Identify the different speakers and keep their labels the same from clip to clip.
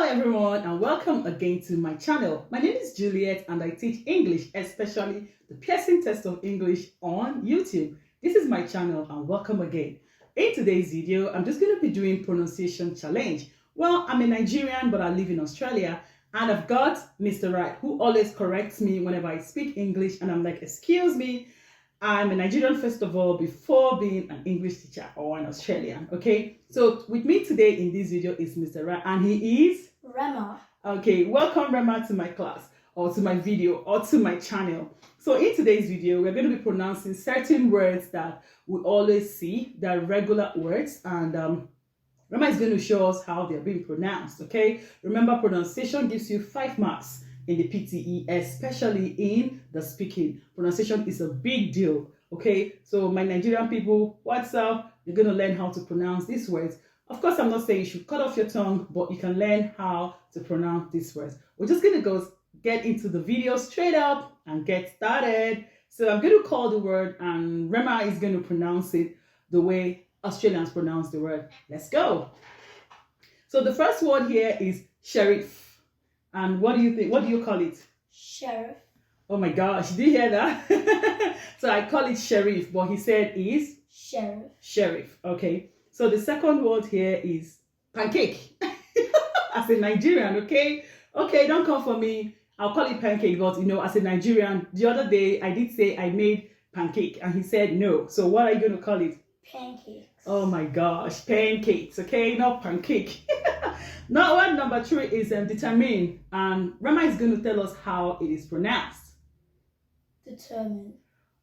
Speaker 1: everyone, and welcome again to my channel. My name is Juliet and I teach English, especially the piercing test of English on YouTube. This is my channel and welcome again. In today's video, I'm just going to be doing pronunciation challenge. Well, I'm a Nigerian but I live in Australia and I've got Mr. Right who always corrects me whenever I speak English, and I'm like, excuse me, I'm a Nigerian first of all before being an English teacher or an Australian. Okay, so with me today in this video is Mr. Ra, and he is
Speaker 2: Rema.
Speaker 1: Okay, welcome Rema to my class or to my video or to my channel. So in today's video, we're going to be pronouncing certain words that we always see, that are regular words, and Rema is going to show us how they're being pronounced. Okay, remember, pronunciation gives you 5 marks in the PTE, especially in the speaking. Pronunciation is a big deal. Okay, so my Nigerian people, what's up? You're going to learn how to pronounce these words. Of course, I'm not saying you should cut off your tongue, but you can learn how to pronounce these words. We're just going to get into the video straight up and get started. So I'm going to call the word and Rema is going to pronounce it the way Australians pronounce the word. Let's go. So the first word here is sheriff. And what do you think? What do you call it?
Speaker 2: Sheriff.
Speaker 1: Oh my gosh, did you hear that? So I call it sheriff, but he said is?
Speaker 2: Sheriff.
Speaker 1: Sheriff, okay. So the second word here is pancake. As a Nigerian, okay? Okay, don't come for me. I'll call it pancake, but as a Nigerian, the other day I did say I made pancake and he said no. So what are you going to call it?
Speaker 2: Pancakes.
Speaker 1: Oh my gosh, pancakes, okay? Not pancake. Now, word number 3 is determine, and Rema is going to tell us how it is pronounced.
Speaker 2: Determine.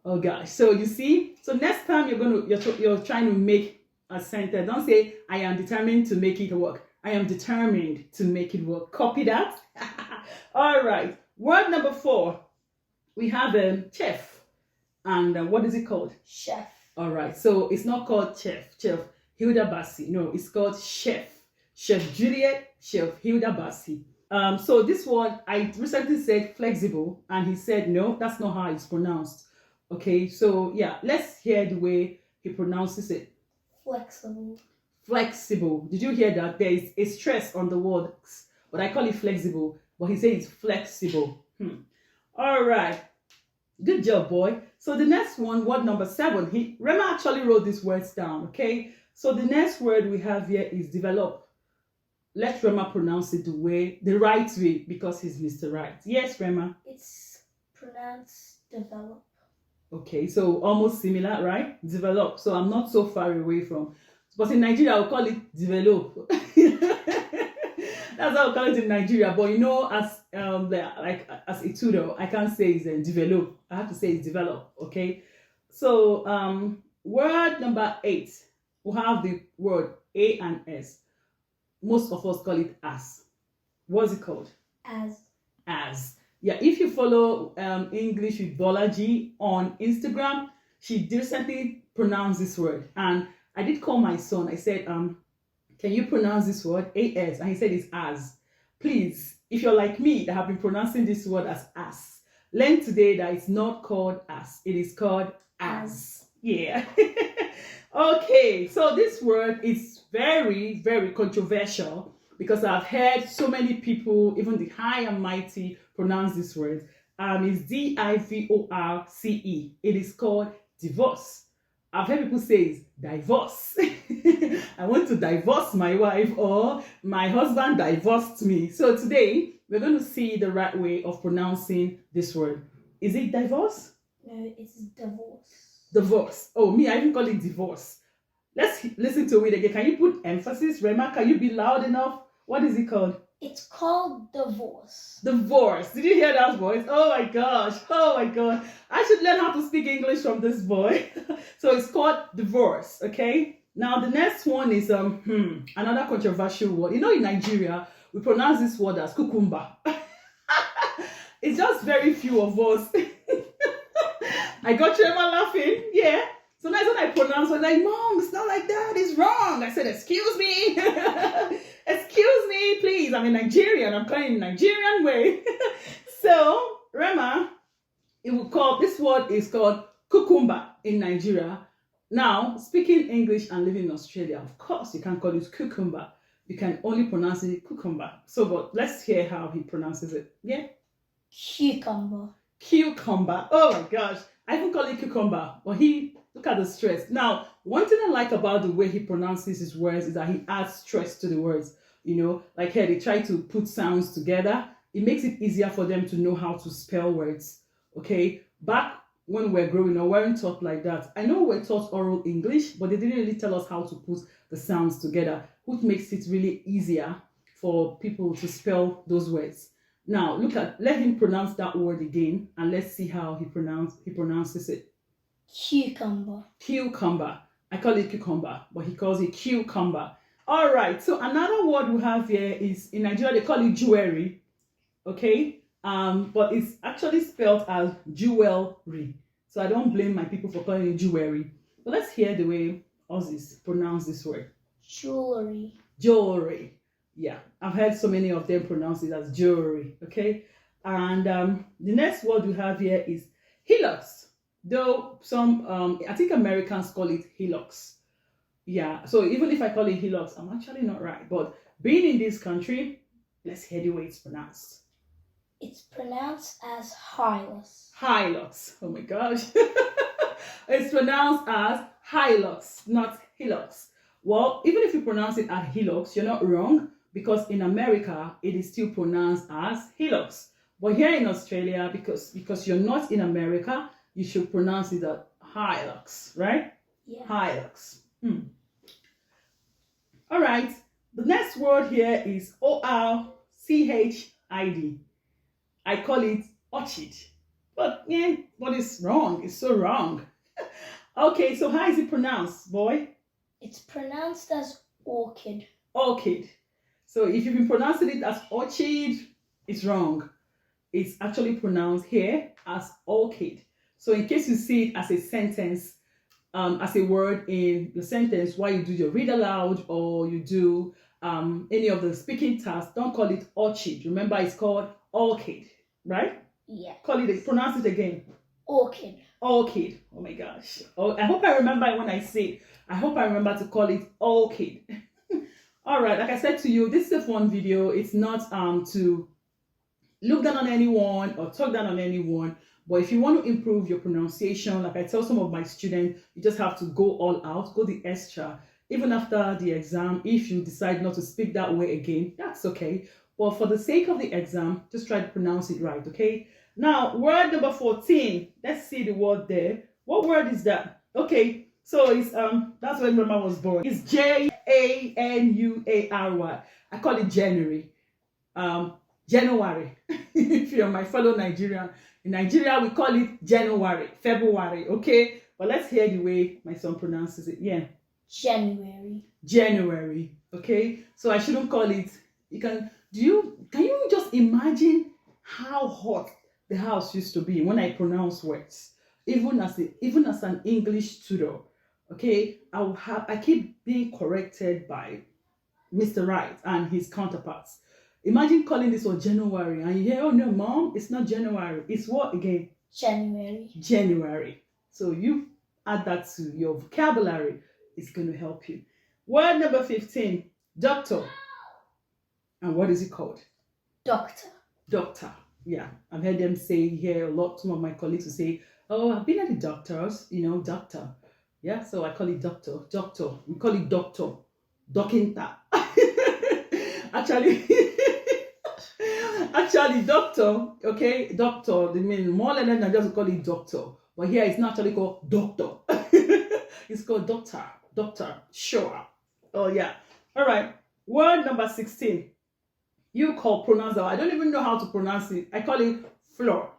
Speaker 1: Oh gosh, so you see, so next time you're trying to make a sentence, don't say I am determined to make it work. I am determined to make it work. Copy that. All right. Word number 4, we have chef, and what is it called?
Speaker 2: Chef.
Speaker 1: All right. So it's not called Chef Hilda Bassi. No, it's called Chef. Chef Juliet, Chef Hilda Bassi. So this one, I recently said flexible, and he said, no, that's not how it's pronounced. Okay, so yeah, let's hear the way he pronounces it.
Speaker 2: Flexible.
Speaker 1: Flexible. Did you hear that? There is a stress on the words, but I call it flexible, but he says it's flexible. All right. Good job, boy. So the next one, word number 7, Rema actually wrote these words down, okay? So the next word we have here is develop. Let Rema pronounce it the right way, because he's Mr. Right. Yes, Rema?
Speaker 2: It's pronounced develop.
Speaker 1: Okay, so almost similar, right? Develop. So I'm not so far away from. But in Nigeria, I'll call it develop. That's how I call it in Nigeria. But as a tutor, I can't say it's develop. I have to say it's develop. Okay. So word number 8, we have the word A and S. Most of us call it as. What's it called? As. Yeah, if you follow English with Bolaji on Instagram, she recently pronounced this word. And I did call my son. I said, can you pronounce this word? A-S. And he said it's as. Please, if you're like me that have been pronouncing this word as, learn today that it's not called as. It is called as. Yeah. Okay, so this word is very, very controversial because I've heard so many people, even the high and mighty, pronounce this word. It's D-I-V-O-R-C-E. It is called divorce. I've heard people say it's divorce. I want to divorce my wife, or my husband divorced me. So today, we're going to see the right way of pronouncing this word. Is it divorce?
Speaker 2: No, it's divorce.
Speaker 1: Divorce. Oh, me, I even call it divorce. Let's listen to it again. Can you put emphasis? Rema, can you be loud enough? What is it called?
Speaker 2: It's called divorce.
Speaker 1: Divorce. Did you hear that voice? Oh my gosh. Oh my god. I should learn how to speak English from this boy. So it's called divorce. Okay. Now the next one is another controversial word. In Nigeria, we pronounce this word as cucumber. It's just very few of us. I got Rema laughing. Yeah. So nice when I pronounce, I was like, Mom, it's not like that. It's wrong. I said, excuse me. Excuse me, please. I'm a Nigerian. I'm calling Nigerian way. So, Rema, this word is called cucumber in Nigeria. Now, speaking English and living in Australia, of course, you can't call it cucumber. you can only pronounce it cucumber. So, but let's hear how he pronounces it. Yeah?
Speaker 2: Cucumber.
Speaker 1: Cucumber. Oh my gosh. I even call it cucumber, but look at the stress. Now, one thing I like about the way he pronounces his words is that he adds stress to the words. Like here, they try to put sounds together. It makes it easier for them to know how to spell words. Okay? Back when we were growing up, we weren't taught like that. I know we're taught oral English, but they didn't really tell us how to put the sounds together, which makes it really easier for people to spell those words. Now, let him pronounce that word again, and let's see how he pronounces it.
Speaker 2: Cucumber.
Speaker 1: Cucumber. I call it cucumber, but he calls it cucumber. All right, so another word we have here is, in Nigeria, they call it jewelry, okay? But it's actually spelled as jewelry. So I don't blame my people for calling it jewelry. But let's hear the way Aussies pronounce this word.
Speaker 2: Jewelry.
Speaker 1: Jewelry. Yeah, I've heard so many of them pronounce it as jewelry, okay? And the next word we have here is hillocks. Though some, I think Americans call it hillocks. Yeah, so even if I call it hillocks, I'm actually not right. But being in this country, let's hear the way it's pronounced.
Speaker 2: It's pronounced as hylux.
Speaker 1: Hylux. Oh my gosh. It's pronounced as hylux, not hillocks. Well, even if you pronounce it as hillocks, you're not wrong, because in America, it is still pronounced as hillocks. But here in Australia, because you're not in America, you should pronounce it as hylux, right?
Speaker 2: Yeah.
Speaker 1: Hylux. All right. The next word here is orchid. I call it orchid. But yeah, but it's wrong. It's so wrong. Okay, so how is it pronounced, boy?
Speaker 2: It's pronounced as orchid.
Speaker 1: Orchid. So if you've been pronouncing it as orchid, it's wrong. It's actually pronounced here as orchid. So in case you see it as a sentence, as a word in the sentence, while you do your read aloud or you do any of the speaking tasks, don't call it orchid. Remember, it's called orchid, right?
Speaker 2: Yeah.
Speaker 1: Pronounce it again.
Speaker 2: Orchid.
Speaker 1: Orchid. Oh my gosh. Oh, I hope I remember it when I say it. I hope I remember to call it orchid. All right, like I said to you, this is a fun video. It's not to look down on anyone or talk down on anyone. But if you want to improve your pronunciation, like I tell some of my students, you just have to go all out, go the extra. Even after the exam, if you decide not to speak that way again, that's okay. But for the sake of the exam, just try to pronounce it right, okay? Now, word number 14. Let's see the word there. What word is that? Okay, so it's that's when Mama was born. It's January. I call it January. January. If you're my fellow Nigerian. In Nigeria, we call it January, February, okay? But let's hear the way my son pronounces it. Yeah.
Speaker 2: January.
Speaker 1: January, okay? So I shouldn't call it, can you just imagine how hot the house used to be when I pronounce words? Even as an English tutor, okay? I keep being corrected by Mr. Wright and his counterparts. Imagine calling this one January and you hear, oh no, mom, it's not January. It's what again?
Speaker 2: January.
Speaker 1: January. So you add that to your vocabulary. It's going to help you. Word number 15, doctor. And what is it called?
Speaker 2: Doctor.
Speaker 1: Doctor. Yeah, I've heard them say here a lot. Some of my colleagues will say, oh, I've been at the doctor's, doctor. Yeah, so I call it doctor. Doctor. We call it doctor. Dokinta. Actually, doctor, okay, doctor, they mean more than just call it doctor. But here it's not actually called doctor. It's called doctor, sure. Oh, yeah. All right. Word number 16. Pronounce that. I don't even know how to pronounce it. I call it flour.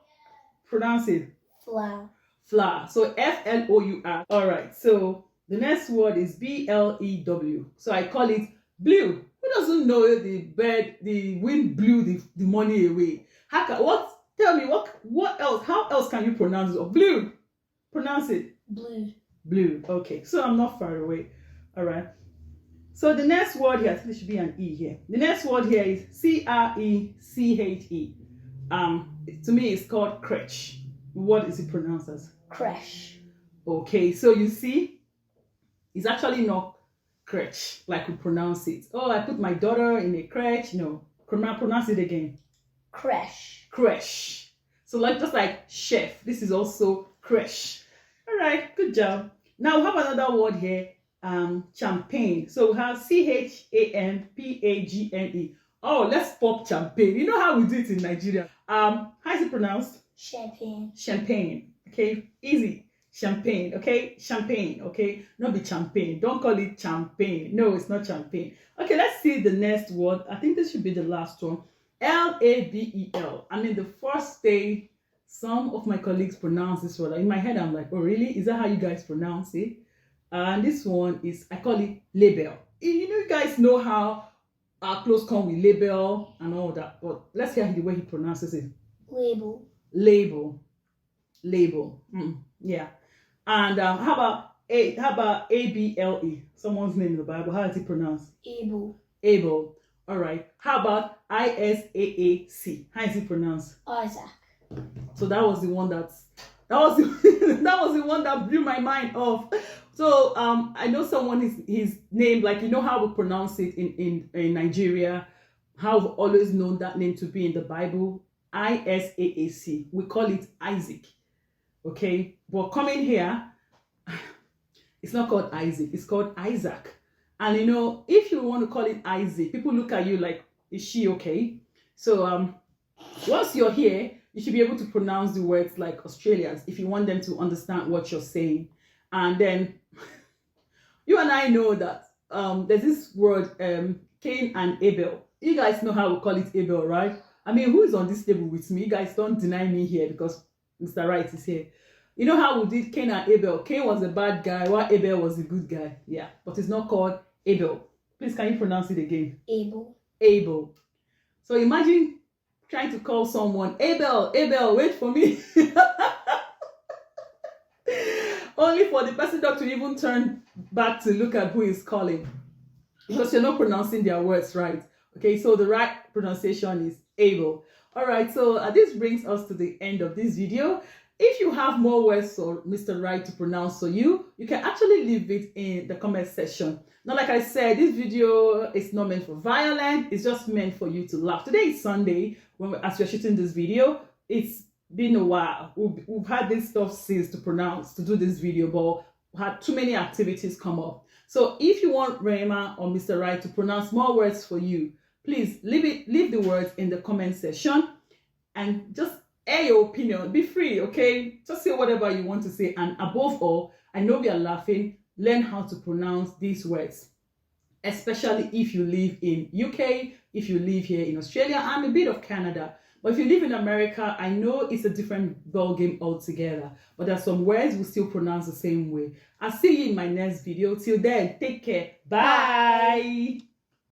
Speaker 1: Pronounce it.
Speaker 2: Flour.
Speaker 1: Flour. So Flour. All right. So the next word is BLEW. So I call it blue. Who doesn't know the wind blew the money away? Tell me, what else? How else can you pronounce it? Blue. Pronounce it.
Speaker 2: Blue.
Speaker 1: Blue. Okay, so I'm not far away. All right. So the next word here, I think there should be an E here. The next word here is CRECHE. To me, it's called crèche. What is it pronounced as?
Speaker 2: Crèche.
Speaker 1: Okay, so you see, it's actually not crèche, like we pronounce it. Oh, I put my daughter in a crèche. No, pronounce it again.
Speaker 2: Crèche.
Speaker 1: Crèche. So like just like chef, this is also crèche. All right, good job. Now we have another word here, champagne. So we have champagne. Oh, let's pop champagne. You know how we do it in Nigeria. How is it pronounced?
Speaker 2: Champagne.
Speaker 1: Champagne. Okay, easy. Champagne. Okay, champagne. Okay, not be champagne. Don't call it champagne. No, it's not champagne. Okay, let's see the next word. I think this should be the last one. Label. I mean, the first day some of my colleagues pronounce this word. In my head, I'm like, oh, really? Is that how you guys pronounce it? And this one is, I call it label. You guys know how our clothes come with label and all that. But let's hear the way he pronounces it.
Speaker 2: Label.
Speaker 1: Label. Yeah. And how about ABLE? Someone's name in the Bible. How is it pronounced?
Speaker 2: Able.
Speaker 1: All right. How about ISAAC? How is it pronounced?
Speaker 2: Isaac.
Speaker 1: So that was the one that blew my mind off. So I know someone his name, like you know how we pronounce it in Nigeria, how we've always known that name to be in the Bible, ISAAC. We call it Isaac. Okay, but coming here, it's not called Isaac, it's called Isaac. And if you want to call it Isaac, people look at you like, is she okay? So once you're here, you should be able to pronounce the words like Australians if you want them to understand what you're saying. And then you and I know that there's this word Cain and Abel. You guys know how we call it Abel, right? I mean, who is on this table with me? You guys don't deny me here because Mr. Right is here. You know how we did Cain and Abel? Cain was the bad guy while Abel was the good guy. Yeah, but it's not called Abel. Please, can you pronounce it again? Abel. So imagine trying to call someone Abel, wait for me. Only for the person not to even turn back to look at who is calling. Because you're not pronouncing their words right. Okay, so the right pronunciation is Abel. All right, so this brings us to the end of this video. If you have more words for Mr. Right to pronounce for you, you can actually leave it in the comment section. Now, like I said, this video is not meant for violence. It's just meant for you to laugh. Today is Sunday, as we're shooting this video. It's been a while. We've had this stuff since to do this video, but we had too many activities come up. So if you want Rema or Mr. Right to pronounce more words for you, please leave the words in the comment section and just air your opinion. Be free, okay? Just say whatever you want to say. And above all, I know we are laughing. Learn how to pronounce these words, especially if you live in UK, if you live here in Australia, and a bit of Canada. But if you live in America, I know it's a different ball game altogether. But there are some words we still pronounce the same way. I'll see you in my next video. Till then, take care. Bye.